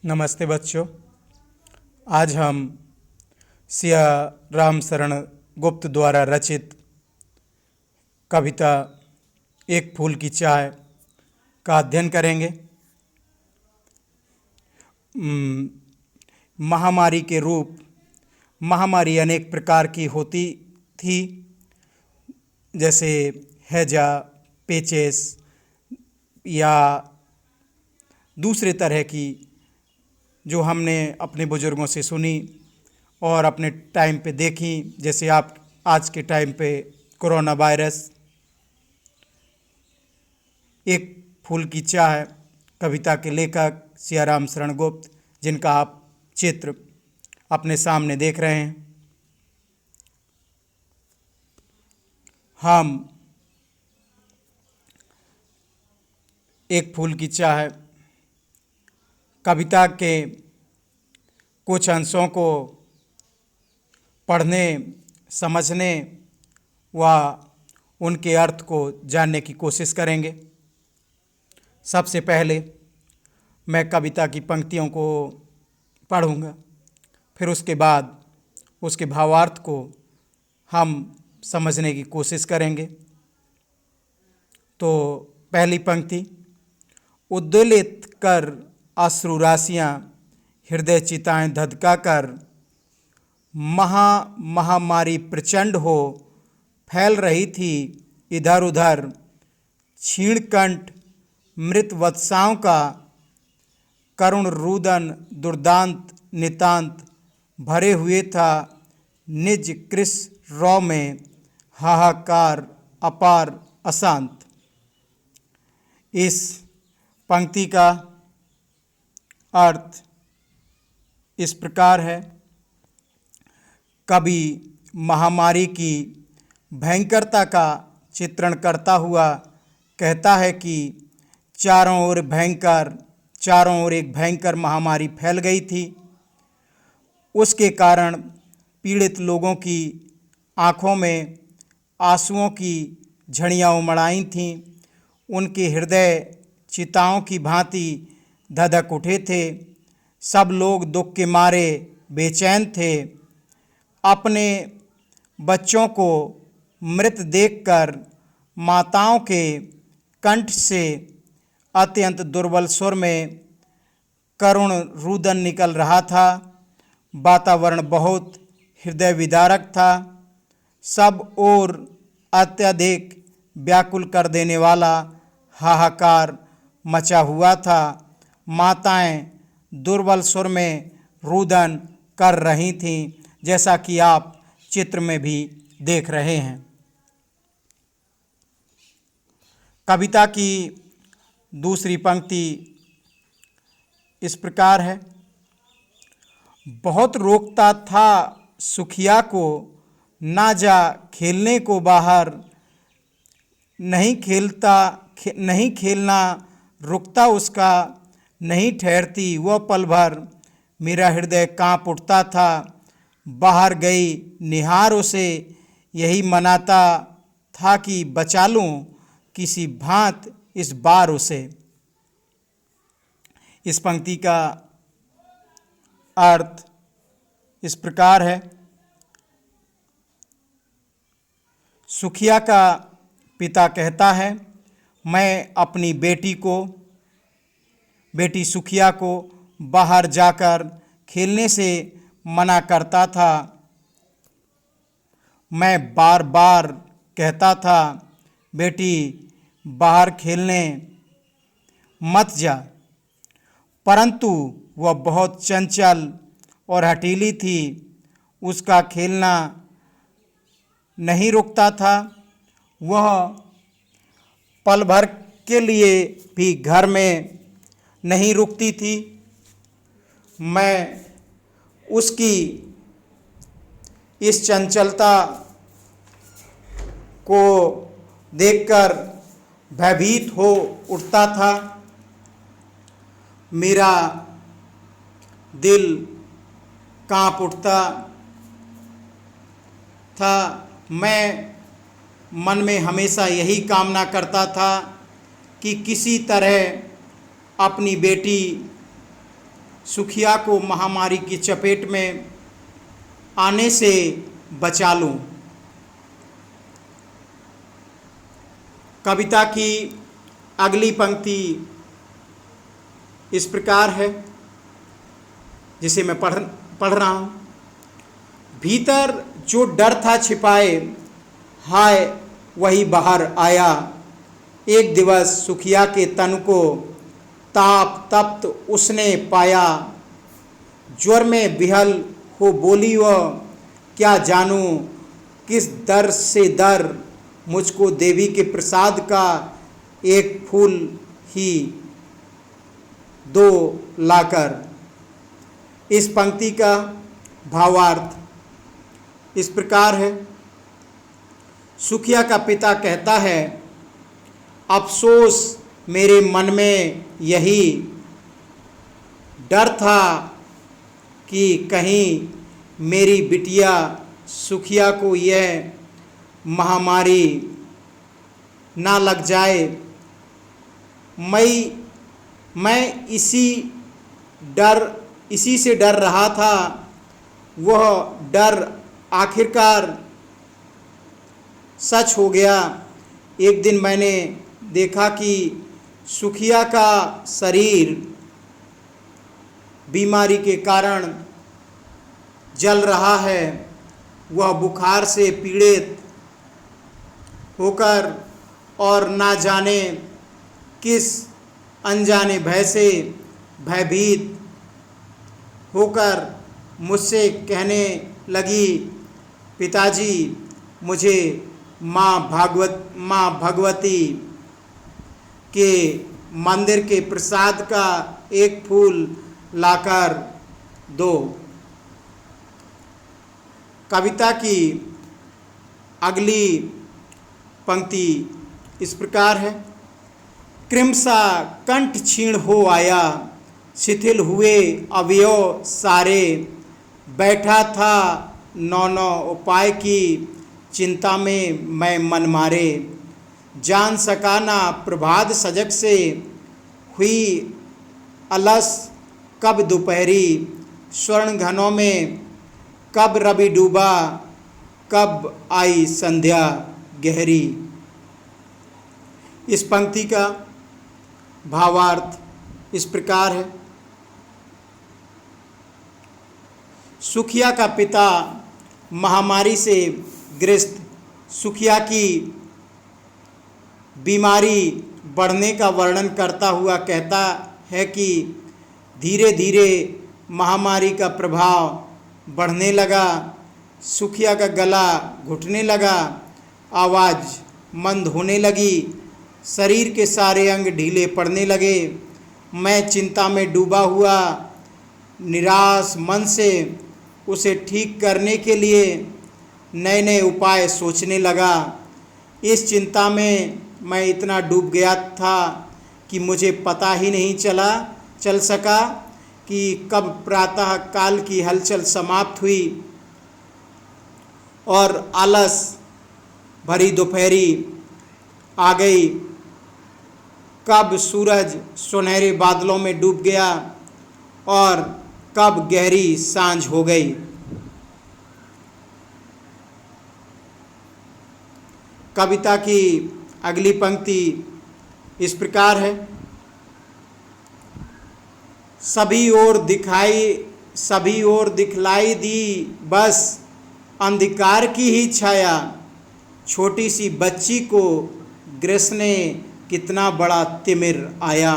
नमस्ते बच्चों। आज हम सिया राम शरण गुप्त द्वारा रचित कविता एक फूल की चाय का अध्ययन करेंगे। महामारी के रूप महामारी अनेक प्रकार की होती थी, जैसे हैजा, पेचेस या दूसरे तरह की, जो हमने अपने बुजुर्गों से सुनी और अपने टाइम पे देखी, जैसे आप आज के टाइम पे कोरोना वायरस। एक फूल की चाह कविता के लेखक सिया राम शरण गुप्त, जिनका आप चित्र अपने सामने देख रहे हैं। हम एक फूल की चाह कविता के कुछ अंशों को पढ़ने, समझने व उनके अर्थ को जानने की कोशिश करेंगे। सबसे पहले मैं कविता की पंक्तियों को पढ़ूंगा, फिर उसके बाद उसके भावार्थ को हम समझने की कोशिश करेंगे। तो पहली पंक्ति, उद्वेलित कर अश्रु राशियाँ, हृदय चिताएं धधका कर, महामारी प्रचंड हो फैल रही थी इधर उधर, क्षीण कंठ मृत वत्साओं का, करुण रुदन दुर्दांत नितांत, भरे हुए था निज कृश रौ में, हाहाकार अपार अशांत। इस पंक्ति का अर्थ इस प्रकार है। कवि महामारी की भयंकरता का चित्रण करता हुआ कहता है कि चारों ओर एक भयंकर महामारी फैल गई थी। उसके कारण पीड़ित लोगों की आँखों में आंसुओं की झड़ियाँ उमड़ आई थीं। उनके हृदय चिताओं की भांति धधक उठे थे। सब लोग दुख के मारे बेचैन थे। अपने बच्चों को मृत देखकर माताओं के कंठ से अत्यंत दुर्बल स्वर में करुण रुदन निकल रहा था। वातावरण बहुत हृदय विदारक था। सब ओर अत्यधिक व्याकुल कर देने वाला हाहाकार मचा हुआ था। माताएं दुर्बल स्वर में रुदन कर रही थीं, जैसा कि आप चित्र में भी देख रहे हैं। कविता की दूसरी पंक्ति इस प्रकार है। बहुत रोकता था सुखिया को, ना जा खेलने को बाहर, नहीं खेलना रुकता उसका, नहीं ठहरती वह पल भर, मेरा हृदय कांप उठता था। बाहर गई निहार उसे, यही मनाता था कि बचा लूं किसी भांत इस बार उसे। इस पंक्ति का अर्थ इस प्रकार है। सुखिया का पिता कहता है, मैं अपनी बेटी सुखिया को बाहर जाकर खेलने से मना करता था। मैं बार बार कहता था, बेटी बाहर खेलने मत जा, परंतु वह बहुत चंचल और हठीली थी। उसका खेलना नहीं रुकता था। वह पल भर के लिए भी घर में नहीं रुकती थी। मैं उसकी इस चंचलता को देखकर भयभीत हो उठता था। मेरा दिल कांप उठता था। मैं मन में हमेशा यही कामना करता था कि किसी तरह अपनी बेटी सुखिया को महामारी की चपेट में आने से बचा लूं। कविता की अगली पंक्ति इस प्रकार है, जिसे मैं पढ़ रहा हूं। भीतर जो डर था छिपाए, हाय वही बाहर आया। एक दिवस सुखिया के तन को ताप तप्त उसने पाया। ज्वर में बिहल हो बोली वह, क्या जानूं किस दर से दर, मुझको देवी के प्रसाद का एक फूल ही दो लाकर। इस पंक्ति का भावार्थ इस प्रकार है। सुखिया का पिता कहता है, अफसोस मेरे मन में यही डर था कि कहीं मेरी बिटिया सुखिया को यह महामारी ना लग जाए। मैं इसी से डर रहा था। वह डर आखिरकार सच हो गया। एक दिन मैंने देखा कि सुखिया का शरीर बीमारी के कारण जल रहा है। वह बुखार से पीड़ित होकर और ना जाने किस अनजाने भय से भयभीत होकर मुझसे कहने लगी, पिताजी मुझे माँ भगवती के मंदिर के प्रसाद का एक फूल लाकर दो। कविता की अगली पंक्ति इस प्रकार है। कृमसा कंठ क्षीण हो आया, शिथिल हुए अवयव सारे, बैठा था नौ उपाय की चिंता में मैं मन मारे। जान सका ना प्रभात सजग से, हुई अलस कब दोपहरी, स्वर्ण घनों में कब रवि डूबा, कब आई संध्या गहरी। इस पंक्ति का भावार्थ इस प्रकार है। सुखिया का पिता महामारी से ग्रस्त सुखिया की बीमारी बढ़ने का वर्णन करता हुआ कहता है कि धीरे धीरे महामारी का प्रभाव बढ़ने लगा। सुखिया का गला घुटने लगा, आवाज़ मंद होने लगी, शरीर के सारे अंग ढीले पड़ने लगे। मैं चिंता में डूबा हुआ निराश मन से उसे ठीक करने के लिए नए नए उपाय सोचने लगा। इस चिंता में मैं इतना डूब गया था कि मुझे पता ही नहीं चल सका कि कब प्रातः काल की हलचल समाप्त हुई और आलस भरी दोपहरी आ गई, कब सूरज सुनहरे बादलों में डूब गया और कब गहरी सांझ हो गई। कविता की अगली पंक्ति इस प्रकार है। सभी ओर दिखलाई दी बस अंधकार की ही छाया, छोटी सी बच्ची को ग्रीष्म ने कितना बड़ा तिमिर आया।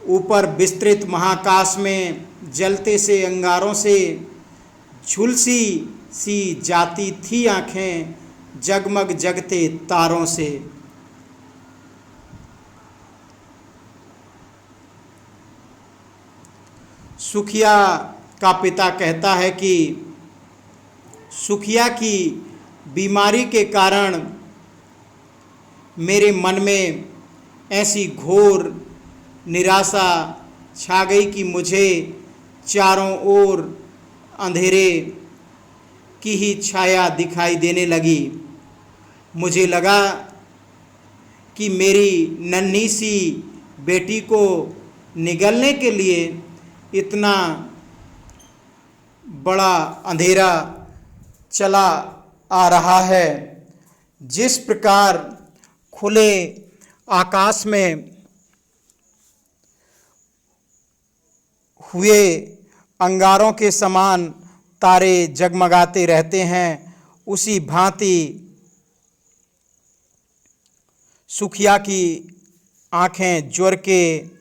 ऊपर विस्तृत महाकाश में जलते से अंगारों से झुलसी सी जाती थी आँखें, जगमग जगते तारों से। सुखिया का पिता कहता है कि सुखिया की बीमारी के कारण मेरे मन में ऐसी घोर निराशा छा गई कि मुझे चारों ओर अंधेरे की ही छाया दिखाई देने लगी। मुझे लगा कि मेरी नन्ही सी बेटी को निगलने के लिए इतना बड़ा अंधेरा चला आ रहा है। जिस प्रकार खुले आकाश में हुए अंगारों के समान तारे जगमगाते रहते हैं, उसी भांति सुखिया की आँखें ज्वर के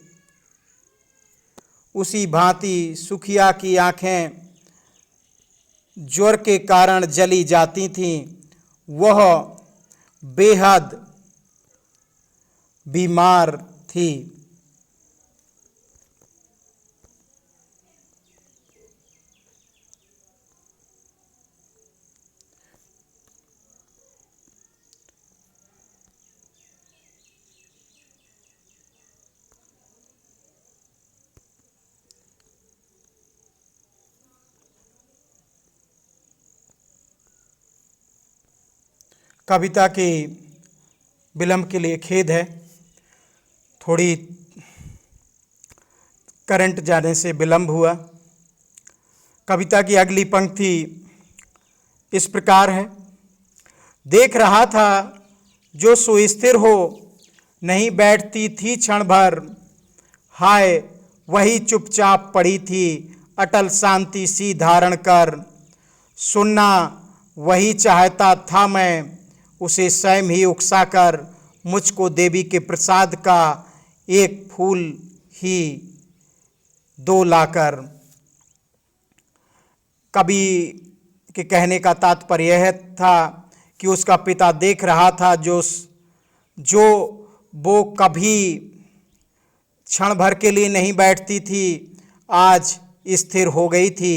ज्वर के कारण जली जाती थीं। वह बेहद बीमार थी। कविता के विलंब के लिए खेद है। थोड़ी करंट जाने से विलंब हुआ। कविता की अगली पंक्ति इस प्रकार है। देख रहा था जो सुस्थिर हो, नहीं बैठती थी क्षण भर। हाय वही चुपचाप पड़ी थी, अटल शांति सी धारण कर। सुनना वही चाहता था मैं, उसे स्वयं ही उकसाकर। मुझको देवी के प्रसाद का एक फूल ही दो लाकर। कवि के कहने का तात्पर्य यह था कि उसका पिता देख रहा था जो वो कभी क्षण भर के लिए नहीं बैठती थी, आज स्थिर हो गई थी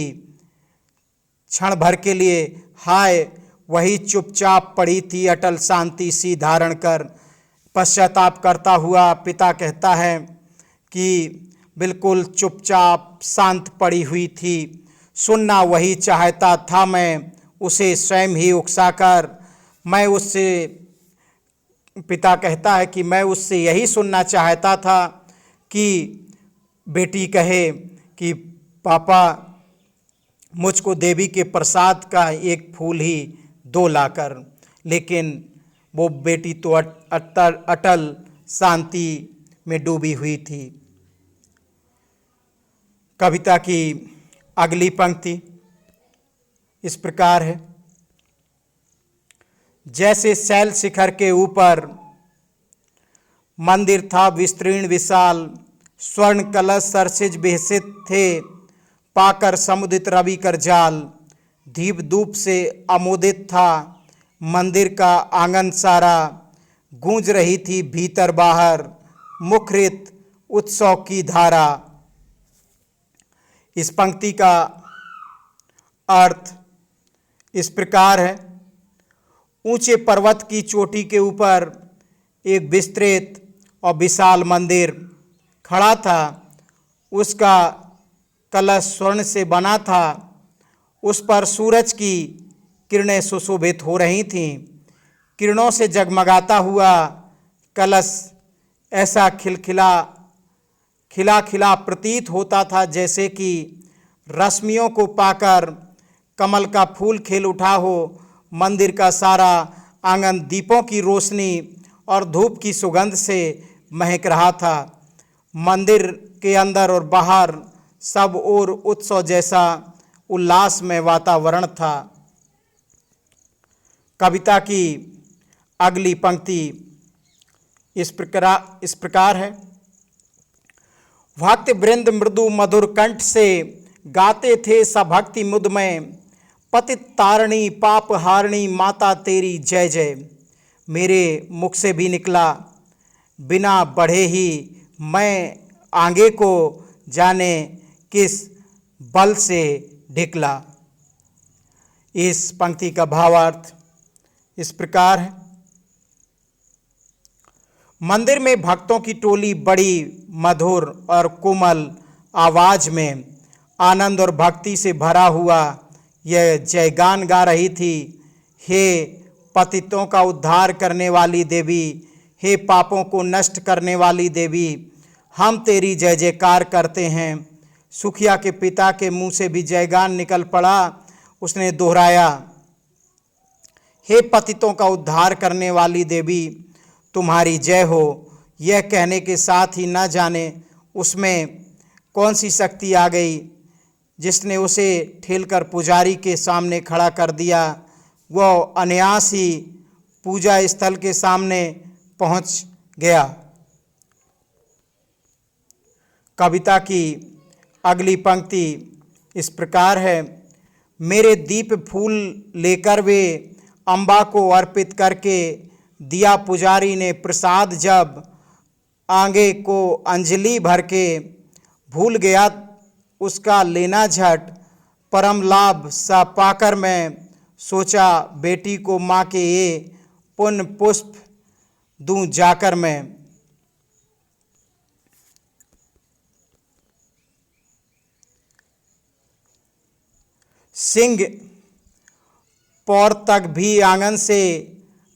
क्षण भर के लिए। हाय वही चुपचाप पड़ी थी, अटल शांति सी धारण कर। पश्चाताप करता हुआ पिता कहता है कि बिल्कुल चुपचाप शांत पड़ी हुई थी। सुनना वही चाहता था मैं, उसे स्वयं ही उकसाकर। पिता कहता है कि मैं उससे यही सुनना चाहता था कि बेटी कहे कि पापा मुझको देवी के प्रसाद का एक फूल ही दो लाकर। लेकिन वो बेटी तो अटल शांति में डूबी हुई थी। कविता की अगली पंक्ति इस प्रकार है। जैसे शैल शिखर के ऊपर मंदिर था विस्तीर्ण विशाल, स्वर्ण कलश सरसिज विहसित थे, पाकर समुदित रवि कर जाल। दीप धूप से आमोदित था मंदिर का आंगन सारा, गूंज रही थी भीतर बाहर मुखरित उत्सव की धारा। इस पंक्ति का अर्थ इस प्रकार है। ऊंचे पर्वत की चोटी के ऊपर एक विस्तृत और विशाल मंदिर खड़ा था। उसका कलश स्वर्ण से बना था। उस पर सूरज की किरणें सुशोभित हो रही थीं। किरणों से जगमगाता हुआ कलश ऐसा खिला प्रतीत होता था जैसे कि रश्मियों को पाकर कमल का फूल खिल उठा हो। मंदिर का सारा आंगन दीपों की रोशनी और धूप की सुगंध से महक रहा था। मंदिर के अंदर और बाहर सब ओर उत्सव जैसा उल्लासमय वातावरण था। कविता की अगली पंक्ति इस प्रकार है। भक्त वृंद मृदु मधुर कंठ से गाते थे सब भक्ति मुद में, पतित तारणी पाप हारणी माता तेरी जय जय। मेरे मुख से भी निकला बिना बढ़े ही मैं आगे को जाने किस बल से ढिकला। इस पंक्ति का भावार्थ इस प्रकार है। मंदिर में भक्तों की टोली बड़ी मधुर और कोमल आवाज में आनंद और भक्ति से भरा हुआ यह जयगान गा रही थी। हे पतितों का उद्धार करने वाली देवी, हे पापों को नष्ट करने वाली देवी, हम तेरी जय जयकार करते हैं। सुखिया के पिता के मुंह से भी जयगान निकल पड़ा। उसने दोहराया, हे पतितों का उद्धार करने वाली देवी, तुम्हारी जय हो। यह कहने के साथ ही न जाने उसमें कौन सी शक्ति आ गई जिसने उसे ठेलकर पुजारी के सामने खड़ा कर दिया। वह अनायास ही पूजा स्थल के सामने पहुंच गया। कविता की अगली पंक्ति इस प्रकार है। मेरे दीप फूल लेकर वे अम्बा को अर्पित करके दिया पुजारी ने प्रसाद, जब आगे को अंजलि भर के भूल गया उसका लेना झट। परम लाभ सा पाकर मैं सोचा बेटी को माँ के ये पुण्य पुष्प दूं जाकर मैं। सिंह पौर तक भी आंगन से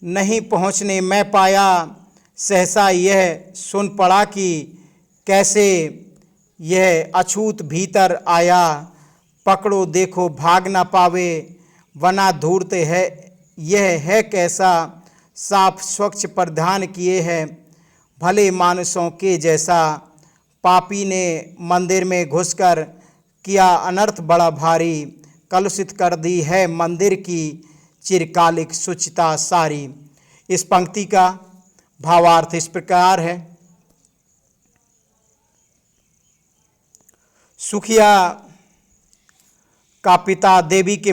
नहीं पहुँचने मैं पाया। सहसा यह सुन पड़ा कि कैसे यह अछूत भीतर आया। पकड़ो देखो भाग ना पावे, वना धूर्त है यह है कैसा। साफ स्वच्छ परिधान किए है भले मानुषों के जैसा। पापी ने मंदिर में घुसकर किया अनर्थ बड़ा भारी। कलुषित कर दी है मंदिर की चिरकालिक शुचिता सारी। इस पंक्ति का भावार्थ इस प्रकार है। सुखिया का पिता देवी के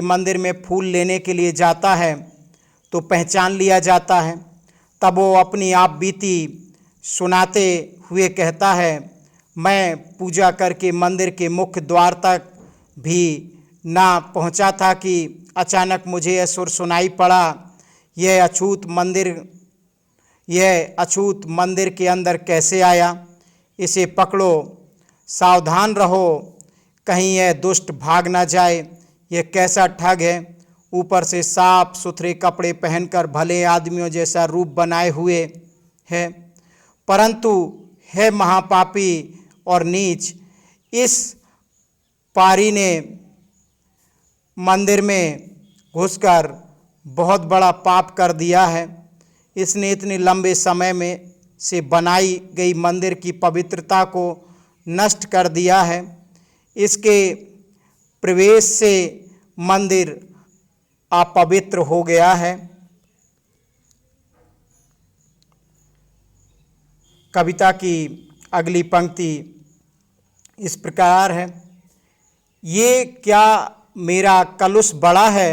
मंदिर में फूल लेने के लिए जाता है तो पहचान लिया जाता है। तब वो अपनी आप बीती सुनाते हुए कहता है, मैं पूजा करके मंदिर के मुख्य द्वार तक भी ना पहुंचा था कि अचानक मुझे यह सुर सुनाई पड़ा, यह अछूत मंदिर के अंदर कैसे आया। इसे पकड़ो, सावधान रहो, कहीं यह दुष्ट भाग ना जाए। यह कैसा ठग है, ऊपर से साफ सुथरे कपड़े पहनकर भले आदमियों जैसा रूप बनाए हुए है, परंतु है महापापी और नीच। इस पारी ने मंदिर में घुसकर बहुत बड़ा पाप कर दिया है। इसने इतने लंबे समय में से बनाई गई मंदिर की पवित्रता को नष्ट कर दिया है। इसके प्रवेश से मंदिर अपवित्र हो गया है। कविता की अगली पंक्ति इस प्रकार है। ये क्या मेरा कलुष बड़ा है,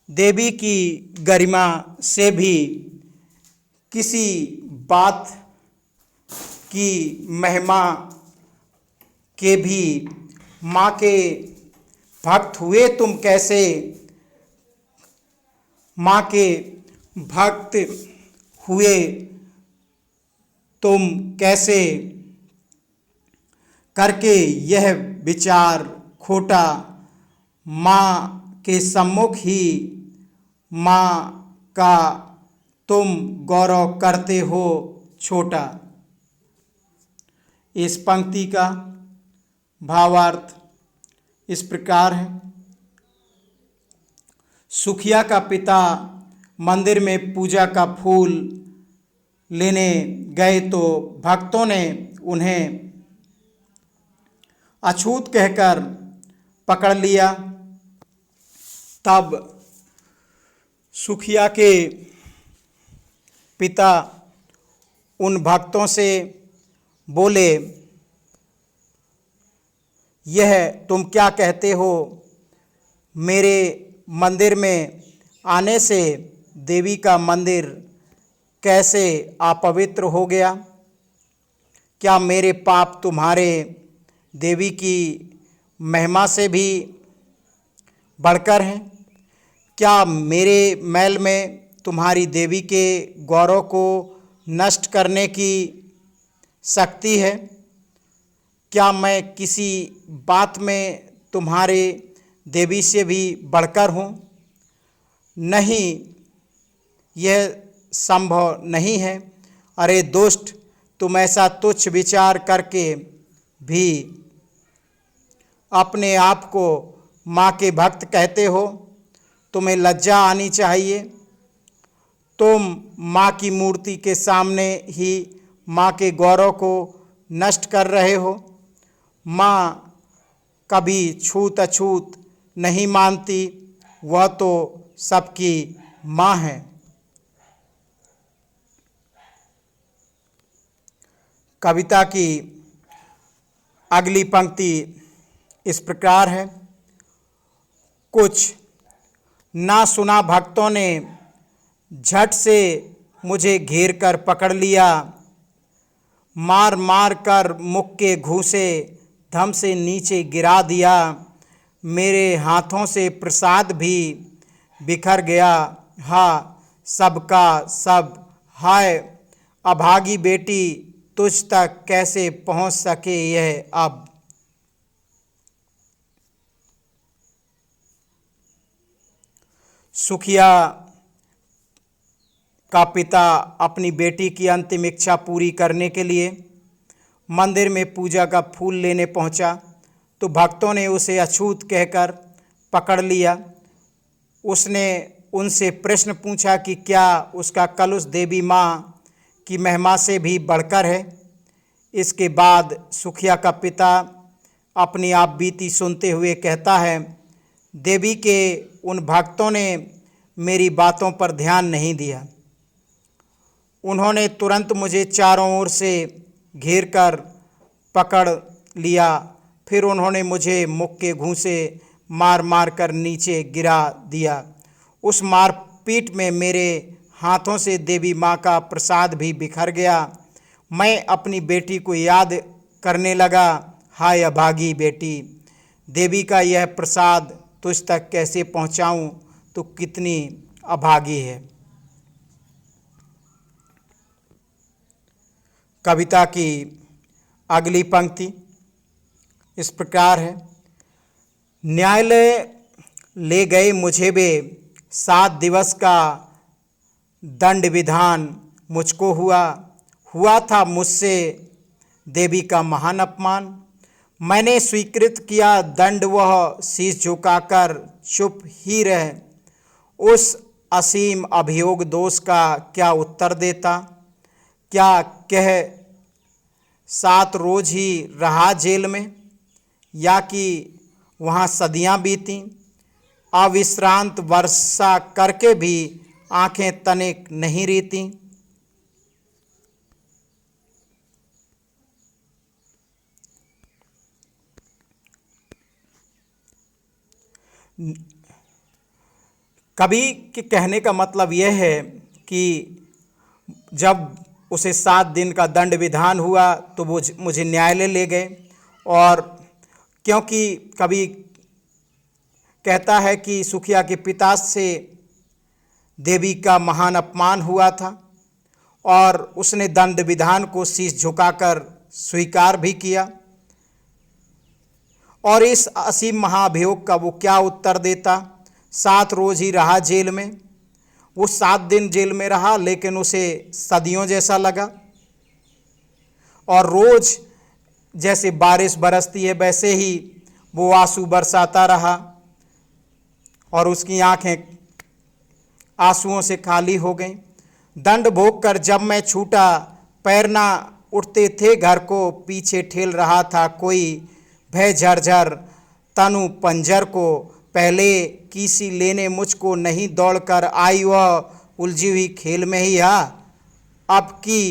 देवी की गरिमा से भी किसी बात की महिमा के भी माँ के भक्त हुए तुम कैसे। माँ के भक्त हुए तुम कैसे, करके यह विचार खोटा। माँ के सम्मुख ही माँ का तुम गौरव करते हो छोटा। इस पंक्ति का भावार्थ इस प्रकार है। सुखिया का पिता मंदिर में पूजा का फूल लेने गए तो भक्तों ने उन्हें अछूत कहकर पकड़ लिया। तब सुखिया के पिता उन भक्तों से बोले, यह तुम क्या कहते हो, मेरे मंदिर में आने से देवी का मंदिर कैसे अपवित्र हो गया। क्या मेरे पाप तुम्हारे देवी की महिमा से भी बढ़कर हैं। क्या मेरे मैल में तुम्हारी देवी के गौरव को नष्ट करने की शक्ति है। क्या मैं किसी बात में तुम्हारे देवी से भी बढ़कर हूँ। नहीं, यह संभव नहीं है। अरे दुष्ट, तुम ऐसा तुच्छ विचार करके भी अपने आप को माँ के भक्त कहते हो। तुम्हें लज्जा आनी चाहिए। तुम माँ की मूर्ति के सामने ही माँ के गौरव को नष्ट कर रहे हो। माँ कभी छूत अछूत नहीं मानती, वह तो सबकी माँ है। कविता की अगली पंक्ति इस प्रकार है। कुछ ना सुना भक्तों ने झट से मुझे घेर कर पकड़ लिया, मार मार कर मुख के घूंसे धम से नीचे गिरा दिया। मेरे हाथों से प्रसाद भी बिखर गया। हाँ सबका सब, हाय अभागी बेटी, तुझ तक कैसे पहुंच सके यह अब। सुखिया का पिता अपनी बेटी की अंतिम इच्छा पूरी करने के लिए मंदिर में पूजा का फूल लेने पहुंचा तो भक्तों ने उसे अछूत कहकर पकड़ लिया। उसने उनसे प्रश्न पूछा कि क्या उसका कलुष देवी माँ की महिमा से भी बढ़कर है। इसके बाद सुखिया का पिता अपनी आप बीती सुनते हुए कहता है, देवी के उन भक्तों ने मेरी बातों पर ध्यान नहीं दिया। उन्होंने तुरंत मुझे चारों ओर से घेर कर पकड़ लिया। फिर उन्होंने मुझे मुख के घूंसे मार मार कर नीचे गिरा दिया। उस मारपीट में मेरे हाथों से देवी माँ का प्रसाद भी बिखर गया। मैं अपनी बेटी को याद करने लगा। हाय अभागी बेटी, देवी का यह प्रसाद तुझ तक कैसे पहुँचाऊँ, तो कितनी अभागी है। कविता की अगली पंक्ति इस प्रकार है। न्यायालय ले गए मुझे वे, 7 दिवस का दंड विधान मुझको हुआ था मुझसे देवी का महान अपमान। मैंने स्वीकृत किया दंड, वह शीश झुकाकर चुप ही रहे। उस असीम अभियोग दोष का क्या उत्तर देता, क्या कह 7 रोज ही रहा जेल में, या कि वहाँ सदियाँ बीतीं। अविश्रांत वर्षा करके भी आंखें तनिक नहीं रीतीं। कवि के कहने का मतलब यह है कि जब उसे 7 दिन का दंड विधान हुआ तो वो मुझे न्यायालय ले गए, और क्योंकि कवि कहता है कि सुखिया के पिता से देवी का महान अपमान हुआ था और उसने दंड विधान को शीश झुकाकर स्वीकार भी किया, और इस असीम महाभियोग का वो क्या उत्तर देता। 7 रोज ही रहा जेल में। वो 7 दिन जेल में रहा, लेकिन उसे सदियों जैसा लगा, और रोज जैसे बारिश बरसती है वैसे ही वो आंसू बरसाता रहा, और उसकी आंखें आंसुओं से खाली हो गईं। दंड भोग कर जब मैं छूटा, पैर ना उठते थे घर को पीछे ठेल रहा था कोई, भय झरझर तनु पंजर को पहले किसी लेने मुझको नहीं दौड़कर आई, वह उलझी हुई खेल में ही हा अब की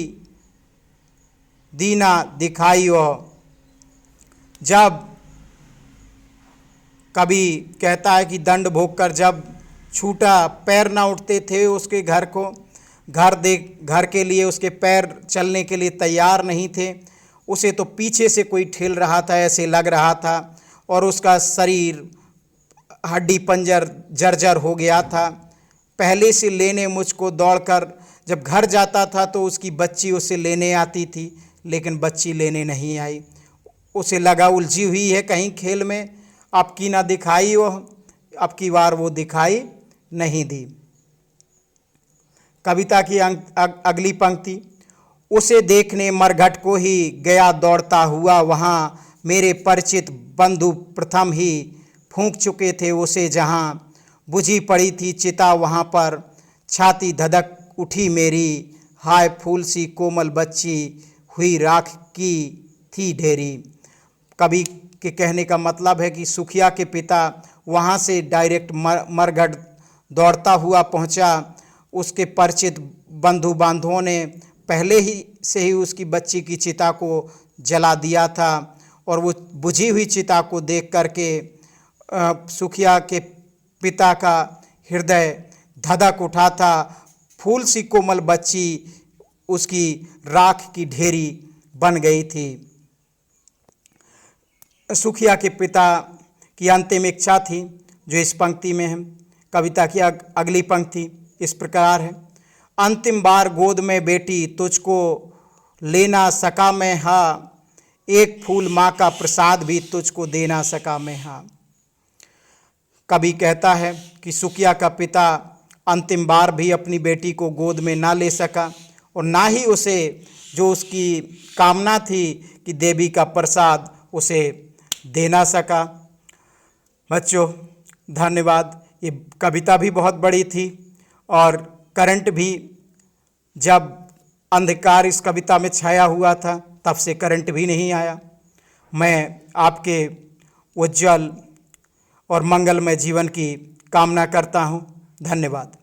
दीना दिखाई वह। जब कभी कहता है कि दंड भोग कर जब छूटा, पैर ना उठते थे उसके घर को, घर के लिए उसके पैर चलने के लिए तैयार नहीं थे। उसे तो पीछे से कोई ठेल रहा था ऐसे लग रहा था, और उसका शरीर हड्डी पंजर जर्जर हो गया था। पहले से लेने मुझको दौड़कर जब घर जाता था तो उसकी बच्ची उसे लेने आती थी, लेकिन बच्ची लेने नहीं आई। उसे लगा उलझी हुई है कहीं खेल में, अब की ना दिखाई वह, अब की बार वो दिखाई नहीं दी। कविता की अगली पंक्ति। उसे देखने मरघट को ही गया दौड़ता हुआ। वहाँ मेरे परिचित बंधु प्रथम ही फूंक चुके थे उसे। जहाँ बुझी पड़ी थी चिता वहाँ पर छाती धधक उठी मेरी। हाय फूल सी कोमल बच्ची हुई राख की थी ढेरी। कवि के कहने का मतलब है कि सुखिया के पिता वहाँ से डायरेक्ट मरघट दौड़ता हुआ पहुँचा। उसके परिचित बंधु बांधवों ने पहले ही से ही उसकी बच्ची की चिता को जला दिया था और वो बुझी हुई चिता को देख करके सुखिया के पिता का हृदय धधक उठा था। फूल सी कोमल बच्ची उसकी राख की ढेरी बन गई थी। सुखिया के पिता की अंतिम इच्छा थी जो इस पंक्ति में है। कविता की अगली पंक्ति इस प्रकार है। अंतिम बार गोद में बेटी तुझको लेना सका मैं, हाँ एक फूल माँ का प्रसाद भी तुझको देना सका मैं, हाँ। कवि कहता है कि सुखिया का पिता अंतिम बार भी अपनी बेटी को गोद में ना ले सका और ना ही उसे जो उसकी कामना थी कि देवी का प्रसाद उसे देना सका। बच्चों धन्यवाद। ये कविता भी बहुत बड़ी थी और करंट भी, जब अंधकार इस कविता में छाया हुआ था तब से करंट भी नहीं आया। मैं आपके उज्जवल और मंगलमय जीवन की कामना करता हूँ। धन्यवाद।